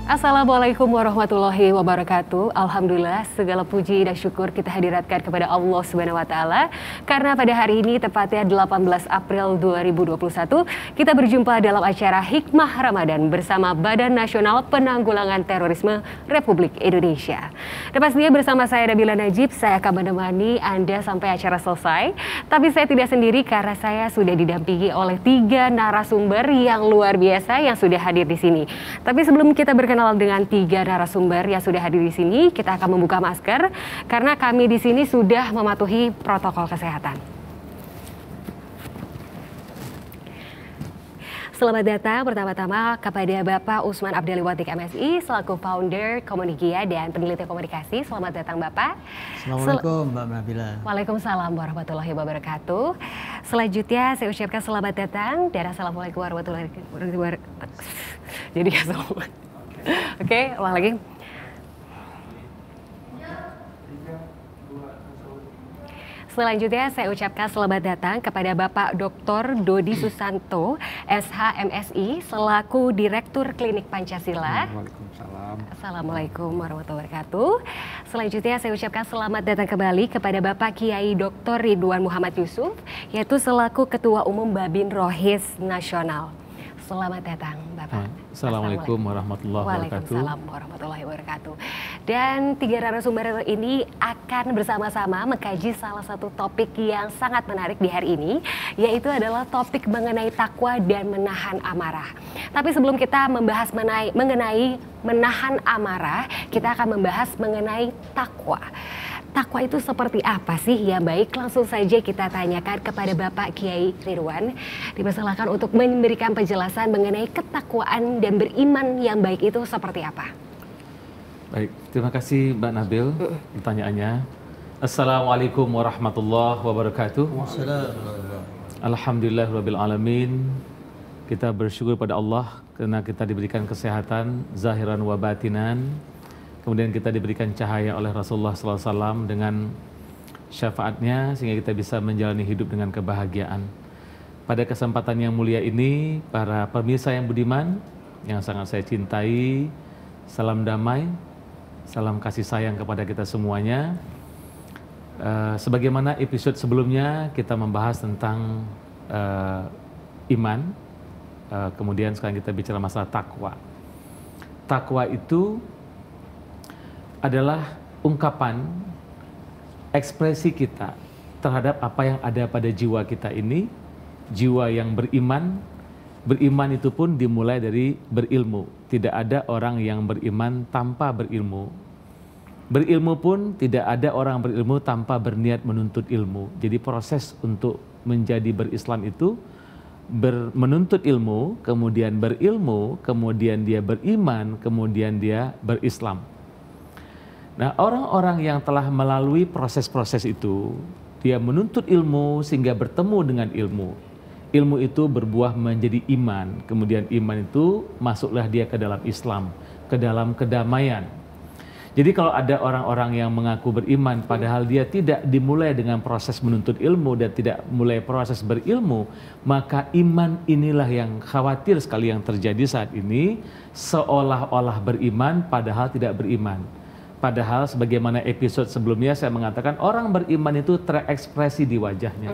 Assalamualaikum warahmatullahi wabarakatuh. Alhamdulillah, segala puji dan syukur kita hadiratkan kepada Allah Subhanahu wa taala karena pada hari ini tepatnya 18 April 2021 kita berjumpa dalam acara Hikmah Ramadan bersama Badan Nasional Penanggulangan Terorisme Republik Indonesia. Dan pastinya bersama saya Nabila Najib, saya akan menemani Anda sampai acara selesai. Tapi saya tidak sendiri karena saya sudah didampingi oleh 3 narasumber yang luar biasa yang sudah hadir di sini. Tapi sebelum kita berkenalan dengan 3 narasumber yang sudah hadir di sini, kita akan membuka masker karena kami di sini sudah mematuhi protokol kesehatan. Selamat datang pertama-tama kepada Bapak Usman Abdaliwatik MSI selaku founder Komunigia dan peneliti komunikasi. Selamat datang Bapak. Assalamualaikum Mbak Nabila. Waalaikumsalam warahmatullahi wabarakatuh. Selanjutnya saya ucapkan selamat datang dan assalamualaikum warahmatullahi wabarakatuh. Jadi Oke, ulang lagi. Selanjutnya saya ucapkan selamat datang kepada Bapak Dr. Dodi Susanto, SH.MSI, selaku Direktur Klinik Pancasila. Waalaikumsalam. Assalamualaikum warahmatullahi wabarakatuh. Selanjutnya saya ucapkan selamat datang kembali kepada Bapak Kiai Dr. Ridwan Muhammad Yusuf, yaitu selaku Ketua Umum Babin Rohis Nasional. Selamat datang Bapak. Assalamualaikum warahmatullahi wabarakatuh. Waalaikumsalam warahmatullahi wabarakatuh. Dan 3 narasumber ini akan bersama-sama mengkaji salah satu topik yang sangat menarik di hari ini, yaitu adalah topik mengenai takwa dan menahan amarah. Tapi sebelum kita membahas mengenai menahan amarah, kita akan membahas mengenai takwa. Takwa itu seperti apa sih? Ya baik, langsung saja kita tanyakan kepada Bapak Kiai Ridwan. Dipersilakan untuk memberikan penjelasan mengenai ketakwaan dan beriman yang baik itu seperti apa. Baik, terima kasih Mbak Nabil pertanyaannya. Assalamualaikum warahmatullahi wabarakatuh. Alhamdulillahirabbil alamin. Kita bersyukur pada Allah karena kita diberikan kesehatan zahiran wa batinan. Kemudian kita diberikan cahaya oleh Rasulullah SAW dengan syafaatnya sehingga kita bisa menjalani hidup dengan kebahagiaan. Pada kesempatan yang mulia ini, para pemirsa yang budiman, yang sangat saya cintai, salam damai, salam kasih sayang kepada kita semuanya. Sebagaimana episode sebelumnya kita membahas tentang iman, kemudian sekarang kita bicara masalah takwa. Takwa itu adalah ungkapan ekspresi kita terhadap apa yang ada pada jiwa kita ini, jiwa yang beriman. Beriman itu pun dimulai dari berilmu. Tidak ada orang yang beriman tanpa berilmu. Berilmu pun tidak ada orang berilmu tanpa berniat menuntut ilmu. Jadi proses untuk menjadi berislam itu menuntut ilmu, kemudian berilmu, kemudian dia beriman, kemudian dia berislam. Nah, orang-orang yang telah melalui proses-proses itu, dia menuntut ilmu sehingga bertemu dengan ilmu. Ilmu itu berbuah menjadi iman, kemudian iman itu masuklah dia ke dalam Islam, ke dalam kedamaian. Jadi kalau ada orang-orang yang mengaku beriman padahal dia tidak dimulai dengan proses menuntut ilmu dan tidak mulai proses berilmu, maka iman inilah yang khawatir sekali yang terjadi saat ini, seolah-olah beriman padahal tidak beriman. Padahal sebagaimana episode sebelumnya saya mengatakan orang beriman itu terekspresi di wajahnya.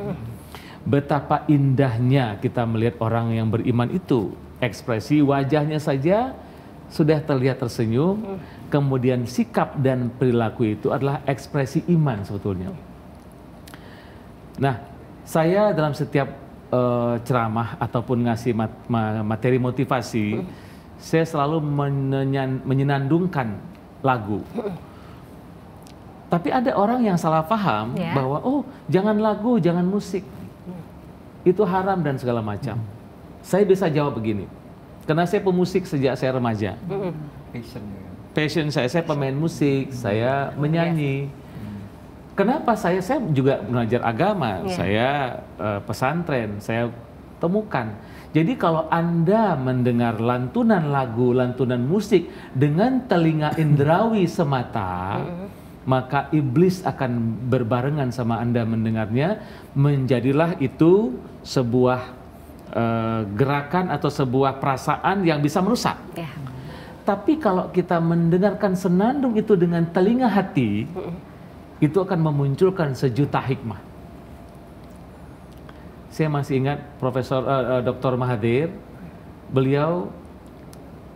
Betapa indahnya kita melihat orang yang beriman itu. Ekspresi wajahnya saja sudah terlihat tersenyum. Kemudian sikap dan perilaku itu adalah ekspresi iman sebetulnya. Nah, saya dalam setiap ceramah ataupun ngasih materi motivasi, saya selalu menyenandungkan lagu. Tapi ada orang yang salah paham bahwa oh jangan lagu, jangan musik, itu haram dan segala macam. Saya bisa jawab begini, karena saya pemusik sejak saya remaja. Passion saya pemain musik, saya menyanyi. Kenapa saya juga belajar agama, saya pesantren, saya temukan. Jadi kalau Anda mendengar lantunan lagu, lantunan musik dengan telinga indrawi semata, maka iblis akan berbarengan sama Anda mendengarnya, menjadilah itu sebuah gerakan atau sebuah perasaan yang bisa merusak. Tapi kalau kita mendengarkan senandung itu dengan telinga hati, itu akan memunculkan sejuta hikmah. Saya masih ingat Profesor Dr. Mahathir, beliau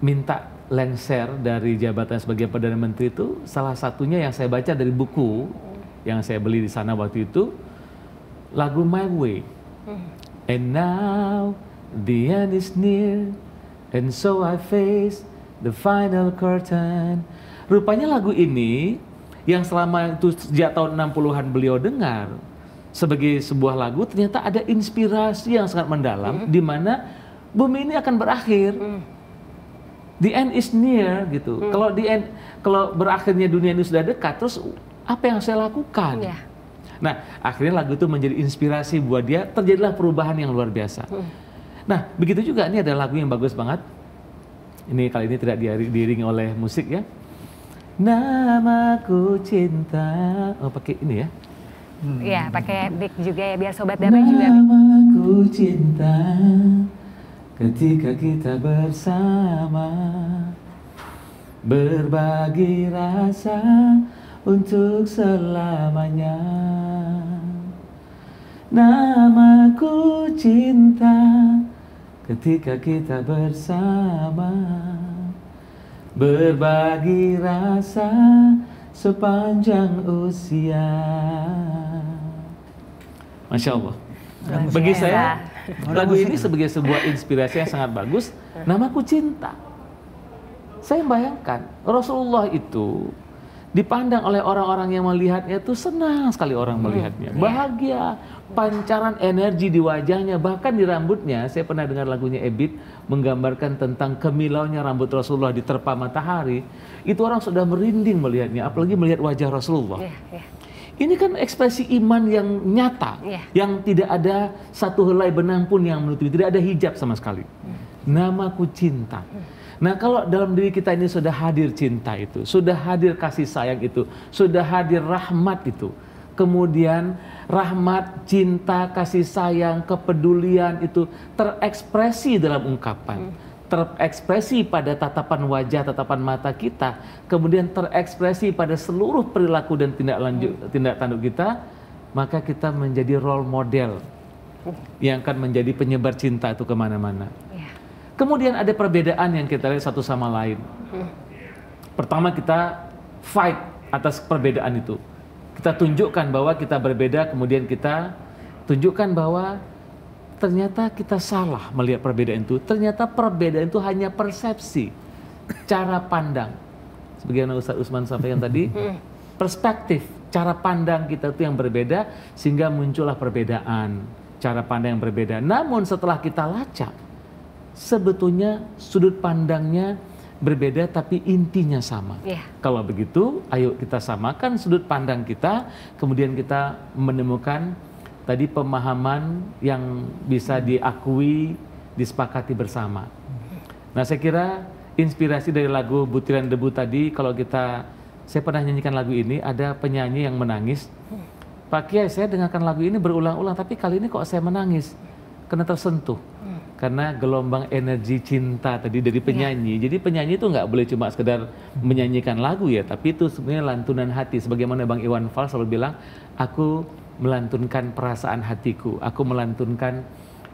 minta lengser dari jabatan sebagai Perdana Menteri itu, salah satunya yang saya baca dari buku yang saya beli di sana waktu itu, lagu My Way. And now the end is near, and so I face the final curtain. Rupanya lagu ini yang selama itu sejak tahun 60-an beliau dengar sebagai sebuah lagu, ternyata ada inspirasi yang sangat mendalam di mana bumi ini akan berakhir. The end is near gitu. Kalau berakhirnya dunia ini sudah dekat, terus apa yang saya lakukan? Nah, akhirnya lagu itu menjadi inspirasi buat dia, terjadilah perubahan yang luar biasa. Nah, begitu juga ini ada lagu yang bagus banget. Ini kali ini tidak diiringi oleh musik ya. Namaku cinta. Oh, pakai ini ya. Iya, pakai mic juga ya biar sobat damai juga. Namaku cinta. Ketika kita bersama, berbagi rasa untuk selamanya. Namaku cinta, ketika kita bersama, berbagi rasa sepanjang usia. Masya Allah. Bagi saya, lagu ini sebagai sebuah inspirasi yang sangat bagus. Namaku cinta. Saya bayangkan Rasulullah itu dipandang oleh orang-orang yang melihatnya itu senang sekali orang melihatnya, bahagia, pancaran energi di wajahnya, bahkan di rambutnya. Saya pernah dengar lagunya Ebit menggambarkan tentang kemilaunya rambut Rasulullah diterpa matahari. Itu orang sudah merinding melihatnya, apalagi melihat wajah Rasulullah. Ini kan ekspresi iman yang nyata, yang tidak ada satu helai benang pun yang menutupi, tidak ada hijab sama sekali. Namaku cinta. Nah, kalau dalam diri kita ini sudah hadir cinta itu, sudah hadir kasih sayang itu, sudah hadir rahmat itu, kemudian rahmat, cinta, kasih sayang, kepedulian itu terekspresi dalam ungkapan, terekspresi pada tatapan wajah, tatapan mata kita, kemudian terekspresi pada seluruh perilaku dan tindak tanduk kita, maka kita menjadi role model yang akan menjadi penyebar cinta itu kemana-mana. Kemudian ada perbedaan yang kita lihat satu sama lain. Pertama, kita fight atas perbedaan itu. Kita tunjukkan bahwa kita berbeda, kemudian kita tunjukkan bahwa ternyata kita salah melihat perbedaan itu. Ternyata perbedaan itu hanya persepsi, cara pandang. Sebagaimana Ustaz Usman sampaikan tadi, perspektif, cara pandang kita itu yang berbeda, sehingga muncullah perbedaan, cara pandang yang berbeda. Namun setelah kita lacak, sebetulnya sudut pandangnya berbeda tapi intinya sama. Kalau begitu, ayo kita samakan sudut pandang kita, kemudian kita menemukan tadi pemahaman yang bisa diakui, disepakati bersama. Nah, saya kira inspirasi dari lagu Butiran Debu tadi, kalau saya pernah nyanyikan lagu ini, ada penyanyi yang menangis. Pak Kiai, saya dengarkan lagu ini berulang-ulang, tapi kali ini kok saya menangis? Karena tersentuh. Karena gelombang energi cinta tadi dari penyanyi. Jadi penyanyi itu nggak boleh cuma sekedar menyanyikan lagu ya, tapi itu sebenarnya lantunan hati. Sebagaimana Bang Iwan Fals selalu bilang, aku melantunkan perasaan hatiku, aku melantunkan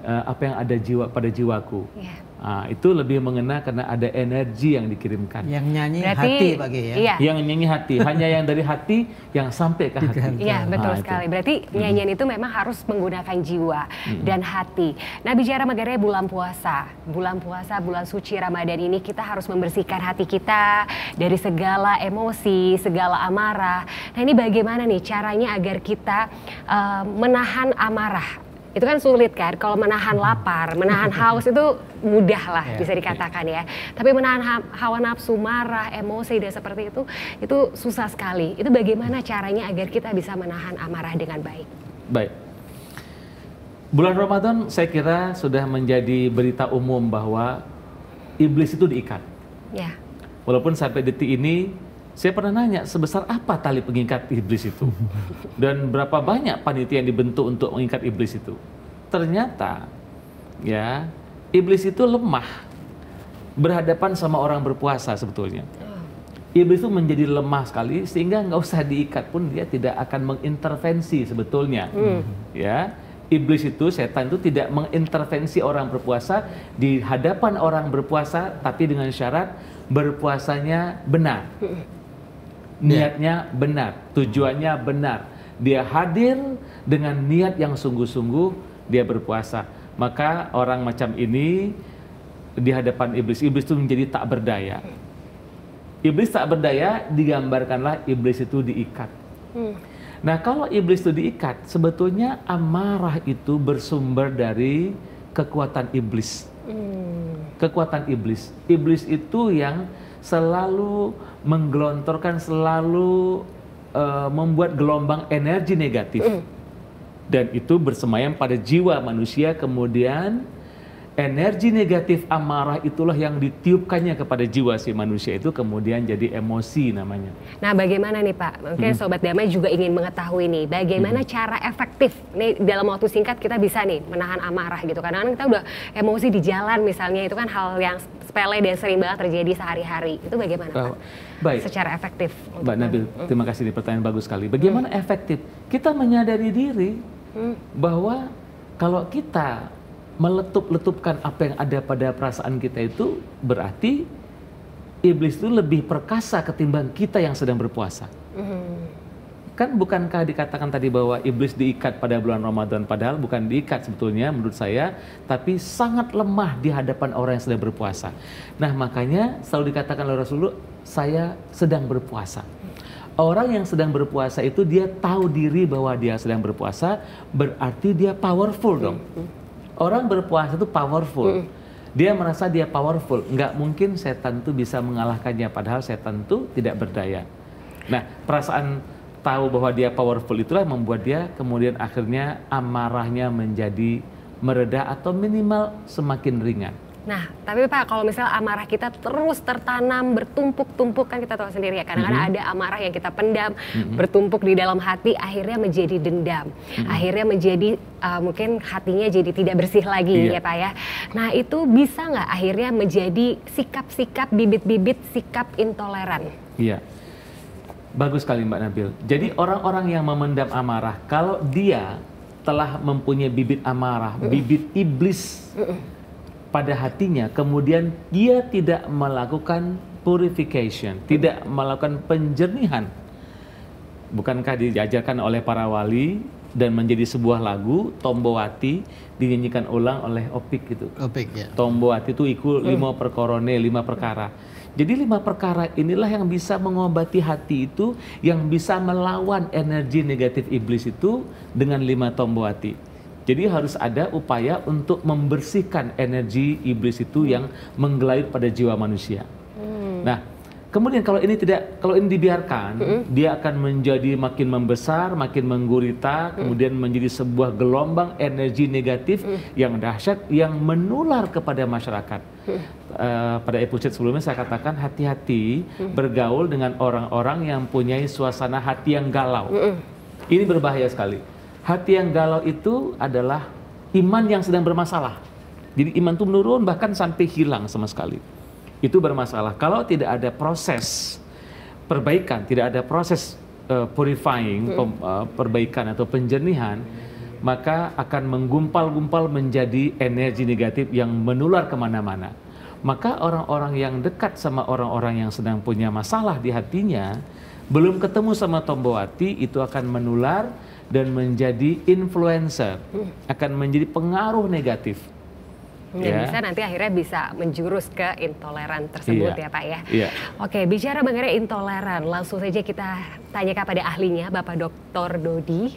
apa yang ada pada jiwaku. Nah, itu lebih mengena karena ada energi yang dikirimkan. Yang nyanyi hati Pak Kiai ya? Yang nyanyi hati, hanya yang dari hati yang sampai ke hati. Iya, betul sekali. Berarti nyanyian itu memang harus menggunakan jiwa dan hati. Nah, bicara mengenai bulan puasa, bulan suci Ramadan ini, kita harus membersihkan hati kita dari segala emosi, segala amarah. Nah, ini bagaimana nih caranya agar kita menahan amarah? Itu kan sulit kan, kalau menahan lapar, menahan haus itu mudah lah bisa dikatakan ya. Tapi menahan hawa nafsu, marah, emosi dan seperti itu susah sekali. Itu bagaimana caranya agar kita bisa menahan amarah dengan baik? Baik. Bulan Ramadan saya kira sudah menjadi berita umum bahwa iblis itu diikat. Walaupun sampai detik ini, saya pernah nanya sebesar apa tali pengikat iblis itu dan berapa banyak panitia yang dibentuk untuk mengikat iblis itu. Ternyata ya iblis itu lemah berhadapan sama orang berpuasa sebetulnya. Iblis itu menjadi lemah sekali sehingga nggak usah diikat pun dia tidak akan mengintervensi sebetulnya. Ya, iblis itu, setan itu tidak mengintervensi orang berpuasa di hadapan orang berpuasa, tapi dengan syarat berpuasanya benar, niatnya benar, tujuannya benar. Dia hadir dengan niat yang sungguh-sungguh dia berpuasa. Maka orang macam ini di hadapan iblis itu menjadi tak berdaya. Iblis tak berdaya, digambarkanlah iblis itu diikat. Nah, kalau iblis itu diikat, sebetulnya amarah itu bersumber dari kekuatan iblis. Kekuatan iblis. Iblis itu yang selalu menggelontorkan, selalu membuat gelombang energi negatif. Dan itu bersemayam pada jiwa manusia, kemudian energi negatif amarah itulah yang ditiupkannya kepada jiwa si manusia itu, kemudian jadi emosi namanya. Nah, bagaimana nih Pak? Mungkin Sobat Damai juga ingin mengetahui nih, bagaimana cara efektif nih dalam waktu singkat kita bisa nih menahan amarah gitu. Kadang-kadang kita udah emosi di jalan misalnya, itu kan hal yang sepele dan sering banget terjadi sehari-hari. Itu bagaimana Pak? Baik. Secara efektif. Mbak Nabil, terima kasih, di pertanyaan bagus sekali. Bagaimana efektif? Kita menyadari diri bahwa kalau kita meletup-letupkan apa yang ada pada perasaan kita itu, berarti iblis itu lebih perkasa ketimbang kita yang sedang berpuasa. Kan bukankah dikatakan tadi bahwa iblis diikat pada bulan Ramadan, padahal bukan diikat sebetulnya menurut saya, tapi sangat lemah di hadapan orang yang sedang berpuasa. Nah, makanya selalu dikatakan oleh Rasulullah, saya sedang berpuasa. Orang yang sedang berpuasa itu dia tahu diri bahwa dia sedang berpuasa, berarti dia powerful dong. Orang berpuasa itu powerful. Dia merasa dia powerful. Nggak mungkin setan itu bisa mengalahkannya, padahal setan itu tidak berdaya. Nah, perasaan tahu bahwa dia powerful itulah membuat dia kemudian akhirnya amarahnya menjadi mereda atau minimal semakin ringan. Nah, tapi Pak, kalau misalnya amarah kita terus tertanam, bertumpuk-tumpuk, kan kita tahu sendiri ya, kadang-kadang ada amarah yang kita pendam, bertumpuk di dalam hati, akhirnya menjadi dendam, akhirnya menjadi mungkin hatinya jadi tidak bersih lagi ya Pak ya. Nah, itu bisa nggak akhirnya menjadi sikap-sikap, bibit-bibit sikap intoleran? Iya, bagus sekali Mbak Nabil. Jadi orang-orang yang memendam amarah, kalau dia telah mempunyai bibit amarah, bibit iblis pada hatinya, kemudian dia tidak melakukan purification, tidak melakukan penjernihan. Bukankah diajarkan oleh para wali dan menjadi sebuah lagu, Tombowati, dinyanyikan ulang oleh Opik gitu. Opik, ya. Tombowati itu iku 5 perkorone, 5 perkara. Jadi 5 perkara inilah yang bisa mengobati hati itu, yang bisa melawan energi negatif iblis itu dengan 5 Tombowati. Jadi harus ada upaya untuk membersihkan energi iblis itu yang menggelayut pada jiwa manusia. Nah, kemudian kalau ini dibiarkan, dia akan menjadi makin membesar, makin menggurita, kemudian menjadi sebuah gelombang energi negatif yang dahsyat yang menular kepada masyarakat. Pada episode sebelumnya saya katakan hati-hati bergaul dengan orang-orang yang punya suasana hati yang galau. Ini berbahaya sekali. Hati yang galau itu adalah iman yang sedang bermasalah. Jadi iman itu menurun bahkan sampai hilang sama sekali. Itu bermasalah. Kalau tidak ada proses perbaikan, tidak ada proses purifying, perbaikan atau penjernihan, maka akan menggumpal-gumpal menjadi energi negatif yang menular kemana-mana. Maka orang-orang yang dekat sama orang-orang yang sedang punya masalah di hatinya, belum ketemu sama Tombowati, itu akan menular dan menjadi influencer, akan menjadi pengaruh negatif. Dan bisa nanti akhirnya bisa menjurus ke intoleran tersebut ya Pak ya. Oke, bicara mengenai intoleran, langsung saja kita tanya kepada ahlinya, Bapak Dr. Dodi,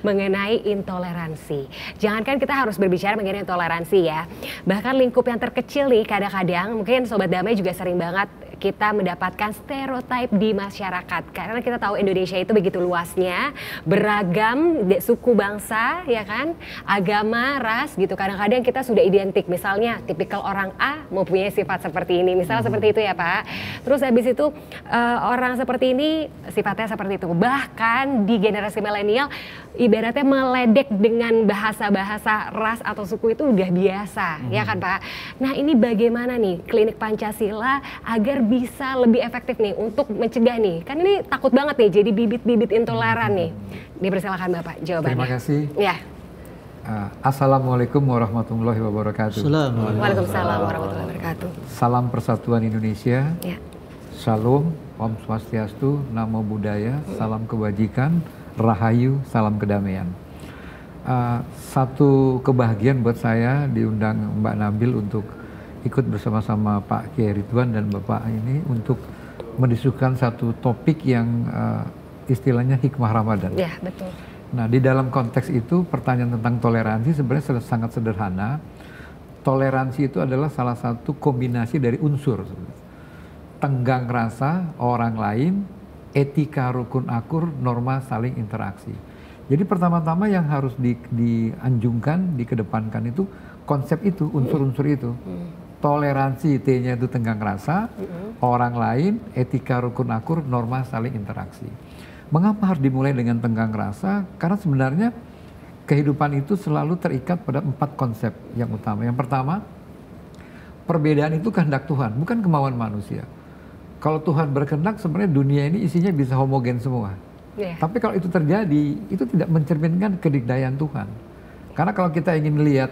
mengenai intoleransi. Jangankan kita harus berbicara mengenai intoleransi ya, bahkan lingkup yang terkecil nih kadang-kadang, mungkin Sobat Damai juga sering banget kita mendapatkan stereotip di masyarakat. Karena kita tahu Indonesia itu begitu luasnya, beragam suku bangsa, ya kan, agama, ras gitu. Kadang-kadang kita sudah identik, misalnya tipikal orang A mempunyai sifat seperti ini, misalnya seperti itu ya Pak. Terus habis itu orang seperti ini sifatnya seperti itu. Bahkan di generasi milenial ibaratnya meledek dengan bahasa-bahasa ras atau suku itu udah biasa, ya kan Pak. Nah ini bagaimana nih klinik Pancasila agar bisa lebih efektif nih untuk mencegah nih, kan ini takut banget nih jadi bibit-bibit intoleran nih. Dipersilakan Bapak jawabannya. Terima kasih. Ya. Assalamualaikum warahmatullahi wabarakatuh. Waalaikumsalam warahmatullahi wabarakatuh. Salam Persatuan Indonesia. Ya. Shalom, Om Swastiastu, Namo Buddhaya, salam kebajikan, rahayu, salam kedamaian. Satu kebahagiaan buat saya diundang Mbak Nabil untuk ikut bersama-sama Pak Kiai Ridwan dan Bapak ini untuk mendiskusikan satu topik yang istilahnya hikmah Ramadan. Ya, betul. Nah, di dalam konteks itu pertanyaan tentang toleransi sebenarnya sangat sederhana. Toleransi itu adalah salah satu kombinasi dari unsur. Tenggang rasa orang lain, etika rukun akur, norma saling interaksi. Jadi pertama-tama yang harus dianjungkan, dikedepankan itu konsep itu, unsur-unsur itu. Toleransi, T-nya itu tenggang rasa, orang lain, etika rukun akur, norma saling interaksi. Mengapa harus dimulai dengan tenggang rasa? Karena sebenarnya kehidupan itu selalu terikat pada 4 konsep yang utama. Yang pertama, perbedaan itu kehendak Tuhan, bukan kemauan manusia. Kalau Tuhan berkehendak sebenarnya dunia ini isinya bisa homogen semua. Tapi kalau itu terjadi, itu tidak mencerminkan kedikdayaan Tuhan. Karena kalau kita ingin melihat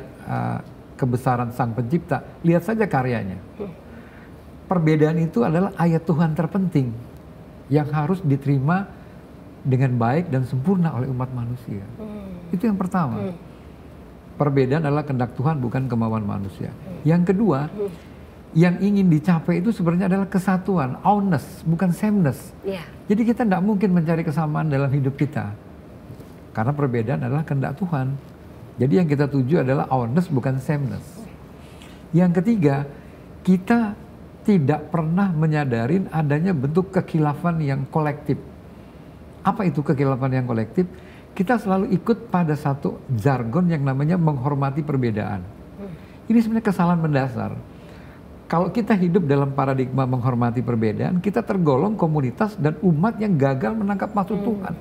kebesaran Sang Pencipta, lihat saja karyanya. Perbedaan itu adalah ayat Tuhan terpenting yang harus diterima dengan baik dan sempurna oleh umat manusia. Itu yang pertama. Perbedaan adalah kehendak Tuhan, bukan kemauan manusia. Yang kedua, yang ingin dicapai itu sebenarnya adalah kesatuan, oneness, bukan sameness. Jadi kita tidak mungkin mencari kesamaan dalam hidup kita. Karena perbedaan adalah kehendak Tuhan. Jadi yang kita tuju adalah oneness, bukan sameness. Yang ketiga, kita tidak pernah menyadarin adanya bentuk kekhilafan yang kolektif. Apa itu kekhilafan yang kolektif? Kita selalu ikut pada satu jargon yang namanya menghormati perbedaan. Ini sebenarnya kesalahan mendasar. Kalau kita hidup dalam paradigma menghormati perbedaan, kita tergolong komunitas dan umat yang gagal menangkap maksud Tuhan.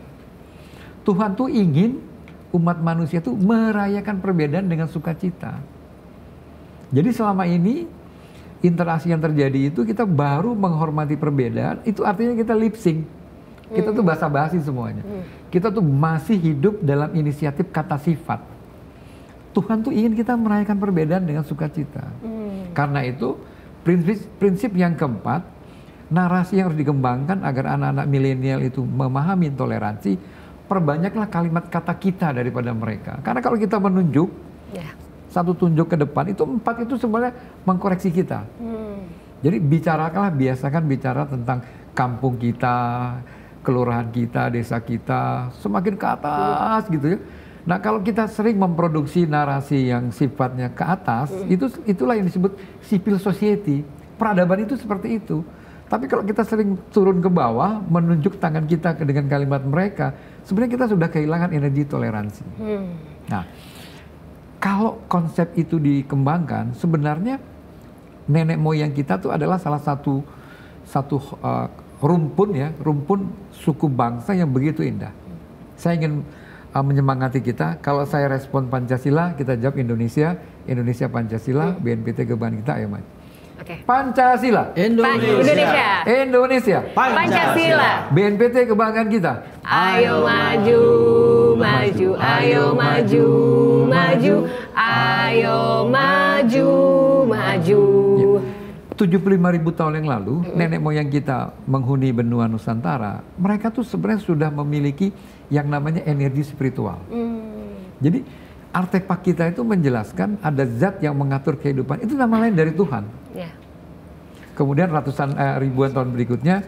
Tuhan tuh ingin umat manusia tuh merayakan perbedaan dengan sukacita. Jadi selama ini interaksi yang terjadi itu kita baru menghormati perbedaan, itu artinya kita lip sync. Kita tuh basa-basi semuanya. Kita tuh masih hidup dalam inisiatif kata sifat. Tuhan tuh ingin kita merayakan perbedaan dengan sukacita. Karena itu prinsip yang keempat, narasi yang harus dikembangkan agar anak-anak milenial itu memahami toleransi, perbanyaklah kalimat kata kita daripada mereka. Karena kalau kita menunjuk, satu tunjuk ke depan, itu 4 itu sebenarnya mengkoreksi kita. Jadi bicarakanlah, biasakan bicara tentang kampung kita, kelurahan kita, desa kita, semakin ke atas gitu ya. Nah kalau kita sering memproduksi narasi yang sifatnya ke atas, itulah yang disebut civil society. Peradaban itu seperti itu. Tapi kalau kita sering turun ke bawah, menunjuk tangan kita dengan kalimat mereka, sebenarnya kita sudah kehilangan energi toleransi. Nah, kalau konsep itu dikembangkan, sebenarnya nenek moyang kita tuh adalah salah satu rumpun suku bangsa yang begitu indah. Saya ingin menyemangati kita. Kalau saya respon Pancasila, kita jawab Indonesia, Indonesia Pancasila, BNPT kebanggaan kita, ayo maju. Pancasila, Indonesia, Indonesia, Pancasila, BNPT kebanggaan kita. Ayo maju, maju, ayo maju, maju, ayo maju, maju. 75.000 tahun yang lalu, nenek moyang kita menghuni benua Nusantara, mereka tuh sebenarnya sudah memiliki yang namanya energi spiritual. Jadi artefak kita itu menjelaskan ada zat yang mengatur kehidupan, itu nama lain dari Tuhan. Kemudian ribuan tahun berikutnya,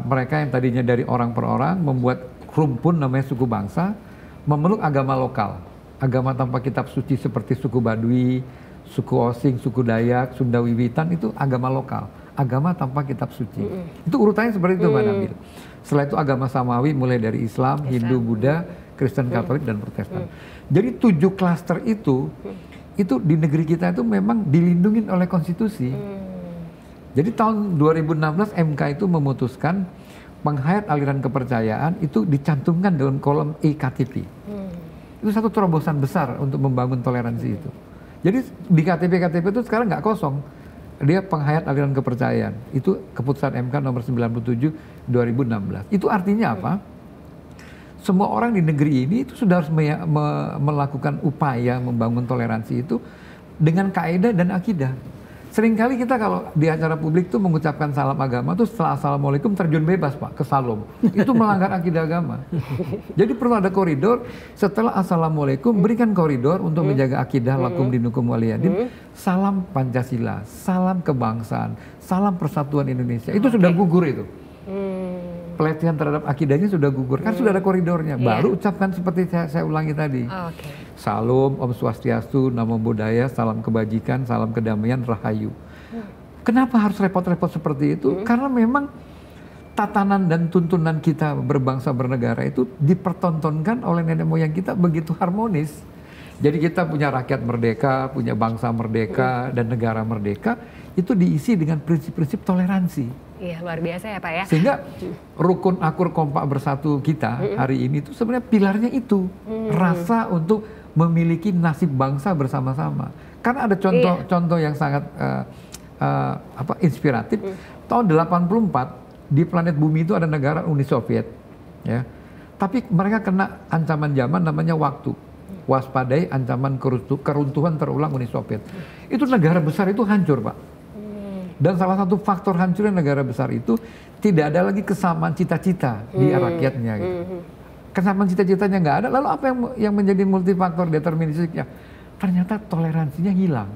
mereka yang tadinya dari orang per orang membuat rumpun namanya suku bangsa, memeluk agama lokal, agama tanpa kitab suci seperti suku Baduy, suku Osing, suku Dayak, Sunda Wiwitan, itu agama lokal. agama tanpa kitab suci. Itu urutannya seperti itu Mbak Nabil. Setelah itu agama samawi mulai dari Islam, Hindu, Buddha, Kristen, Katolik, dan Protestan. Jadi 7 klaster itu di negeri kita itu memang dilindungi oleh konstitusi. Jadi tahun 2016 MK itu memutuskan penghayat aliran kepercayaan itu dicantumkan dalam kolom EKTP. Itu satu terobosan besar untuk membangun toleransi itu. Jadi di KTP itu sekarang nggak kosong. Dia penghayat aliran kepercayaan. Itu keputusan MK nomor 97 2016. Itu artinya apa? Semua orang di negeri ini itu sudah harus melakukan upaya membangun toleransi itu dengan kaidah dan akidah. Seringkali kita kalau di acara publik tuh mengucapkan salam agama tuh setelah assalamualaikum terjun bebas Pak ke salam. Itu melanggar akidah agama. Jadi perlu ada koridor setelah assalamualaikum berikan koridor untuk menjaga akidah lakum dinukum waliyadin. Salam Pancasila, salam kebangsaan, salam persatuan Indonesia. Itu sudah gugur itu. Pelecehan terhadap akidahnya sudah gugur, kan sudah ada koridornya. Baru ucapkan seperti saya ulangi tadi. Salam, Om Swastiastu, Namo Buddhaya, salam kebajikan, salam kedamaian, rahayu. Kenapa harus repot-repot seperti itu? Karena memang tatanan dan tuntunan kita berbangsa bernegara itu dipertontonkan oleh nenek moyang kita begitu harmonis. Jadi kita punya rakyat merdeka, punya bangsa merdeka, dan negara merdeka, itu diisi dengan prinsip-prinsip toleransi. Iya, luar biasa ya Pak ya. Sehingga rukun akur kompak bersatu kita hari ini itu sebenarnya pilarnya itu. Rasa untuk memiliki nasib bangsa bersama-sama. Karena ada contoh yang sangat inspiratif. Tahun 84 di planet bumi itu ada negara Uni Soviet. Ya. Tapi mereka kena ancaman zaman namanya waktu. Waspadai ancaman keruntuhan terulang Uni Soviet. Itu negara besar itu hancur Pak. Dan salah satu faktor hancurnya negara besar itu tidak ada lagi kesamaan cita-cita di rakyatnya. Gitu. Kesamaan cita-citanya nggak ada, lalu apa yang menjadi multifaktor deterministiknya? Ternyata toleransinya hilang.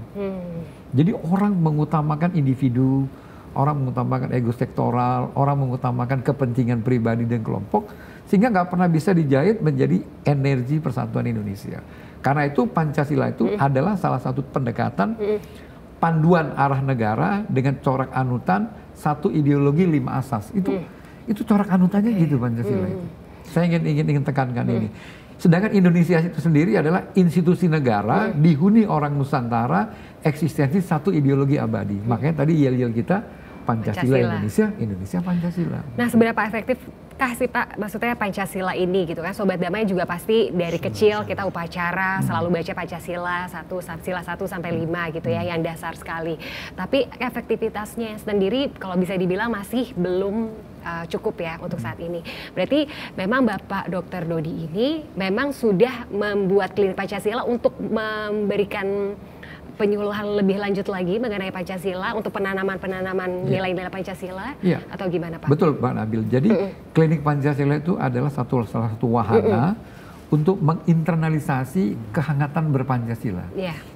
Jadi orang mengutamakan individu, orang mengutamakan ego sektoral, orang mengutamakan kepentingan pribadi dan kelompok, sehingga nggak pernah bisa dijahit menjadi energi persatuan Indonesia. Karena itu Pancasila itu adalah salah satu pendekatan panduan arah negara dengan corak anutan satu ideologi 5 asas. Itu corak anutannya gitu Pancasila itu. Saya ingin tekankan ini. Sedangkan Indonesia itu sendiri adalah institusi negara dihuni orang Nusantara, eksistensi satu ideologi abadi. Makanya tadi yel-yel kita Pancasila. Indonesia Pancasila. Nah, seberapa efektif sih Pak, maksudnya Pancasila ini gitu kan? Sobat Damai juga pasti dari kecil kita upacara selalu baca Pancasila sila 1 sampai 5 gitu ya, yang dasar sekali. Tapi efektivitasnya sendiri kalau bisa dibilang masih belum cukup ya untuk saat ini. Berarti memang Bapak Dr. Dodi ini memang sudah membuat klinik Pancasila untuk memberikan penyuluhan lebih lanjut lagi mengenai Pancasila untuk penanaman nilai-nilai Pancasila atau gimana Pak? Betul Pak Nabil. Jadi klinik Pancasila itu adalah salah satu wahana untuk menginternalisasi kehangatan berpancasila.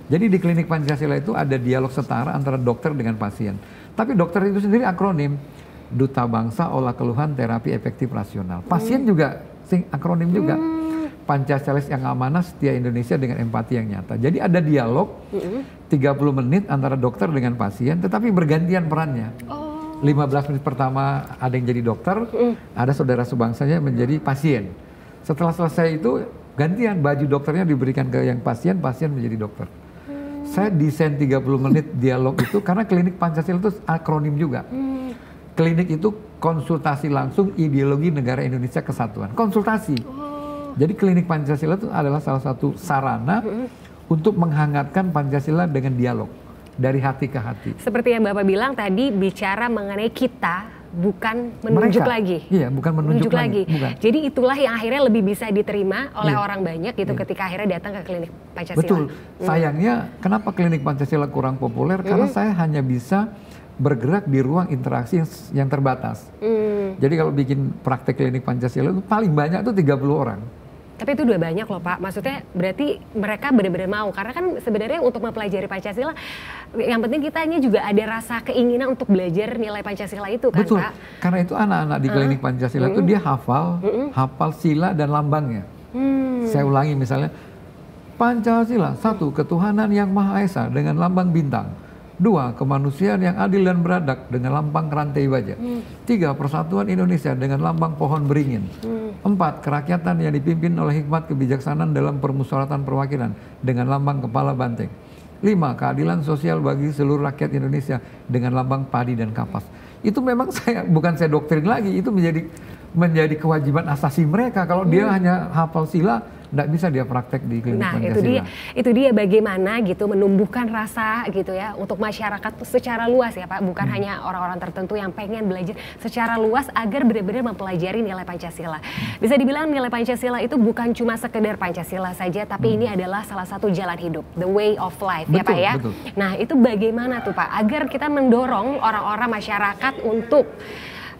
Jadi di klinik Pancasila itu ada dialog setara antara dokter dengan pasien. Tapi dokter itu sendiri akronim Duta Bangsa Olah Keluhan Terapi Efektif Rasional. Pasien juga akronim juga. Pancasilais yang amanah, setia Indonesia dengan empati yang nyata. Jadi ada dialog 30 menit antara dokter dengan pasien, tetapi bergantian perannya. 15 menit pertama ada yang jadi dokter, ada saudara sebangsanya menjadi pasien. Setelah selesai itu gantian, baju dokternya diberikan ke yang pasien menjadi dokter. Saya desain 30 menit dialog itu karena klinik Pancasila itu akronim juga. Klinik itu konsultasi langsung ideologi negara Indonesia Kesatuan. Konsultasi. Jadi klinik Pancasila itu adalah salah satu sarana untuk menghangatkan Pancasila dengan dialog dari hati ke hati. Seperti yang Bapak bilang tadi, bicara mengenai kita, bukan menunjuk lagi. Iya, bukan menunjuk lagi. Bukan. Jadi itulah yang akhirnya lebih bisa diterima oleh orang banyak gitu ketika akhirnya datang ke klinik Pancasila. Betul. Sayangnya kenapa klinik Pancasila kurang populer? Karena saya hanya bisa bergerak di ruang interaksi yang terbatas. Jadi kalau bikin praktek klinik Pancasila itu paling banyak itu 30 orang. Tapi itu udah banyak loh Pak, maksudnya berarti mereka benar-benar mau, karena kan sebenarnya untuk mempelajari Pancasila yang penting kitanya juga ada rasa keinginan untuk belajar nilai Pancasila itu kan. Betul. Pak. Karena itu anak-anak di klinik Pancasila itu dia hafal sila dan lambangnya. Saya ulangi misalnya, Pancasila, 1, ketuhanan yang Maha Esa dengan lambang bintang. 2, kemanusiaan yang adil dan beradab dengan lambang rantai baja. 3, persatuan Indonesia dengan lambang pohon beringin. 4, kerakyatan yang dipimpin oleh hikmat kebijaksanaan dalam permusyawaratan perwakilan dengan lambang kepala banteng. 5, keadilan sosial bagi seluruh rakyat Indonesia dengan lambang padi dan kapas. Itu memang bukan saya doktrin lagi, itu menjadi kewajiban asasi mereka. Kalau dia hanya hafal sila, nggak bisa dia praktek di klinik Pancasila. Itu dia bagaimana gitu menumbuhkan rasa gitu ya untuk masyarakat secara luas ya Pak, bukan hanya orang-orang tertentu yang pengen belajar secara luas agar benar-benar mempelajari nilai Pancasila. Bisa dibilang nilai Pancasila itu bukan cuma sekedar Pancasila saja, tapi ini adalah salah satu jalan hidup, the way of life ya Pak ya. Betul. Nah itu bagaimana tuh Pak agar kita mendorong orang-orang masyarakat untuk